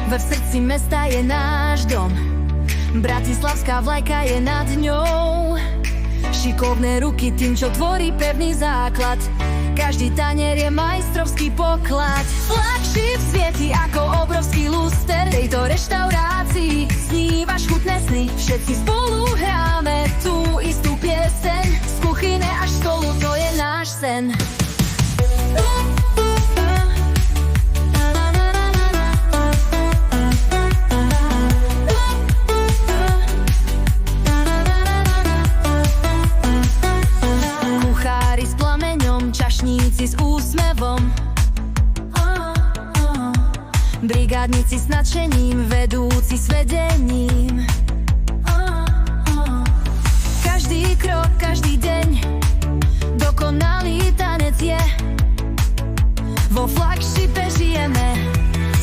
V srdci mesta je náš dom, bratislavská vlajka je nad ňou. Šikovné ruky tým, čo tvorí pevný základ, každý tanier je majstrovský poklad. Flagship svieti ako obrovský luster, tejto reštaurácii snívaš chutné sny. Všetci spolu hráme tú istú pieseň, z kuchyne až stolu, to je náš sen. Čašníci s úsmevom, brigádnici s nadšením, vedúci s vedením. Každý krok, každý deň, dokonalý tanec je. Vo Flagshipe žijeme,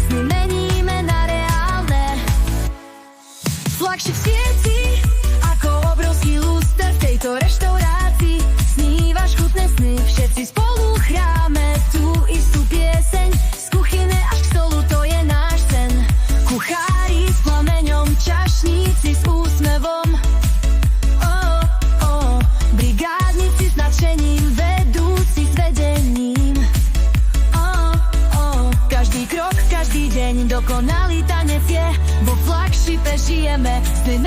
sny meníme na reálne. Flagship svieti ako obrovský luster, v tejto reštaurácii snívaš chutné sny. Všetci spolu hráme tú istú pieseň, z kuchyne až k stolu, to je náš sen. Kuchári s plameňom, čašníci s úsmevom, brigádnici s nadšením, vedúci s vedením. Každý krok, každý deň, dokonalý tanec je. Vo Flagshipe žijeme, sny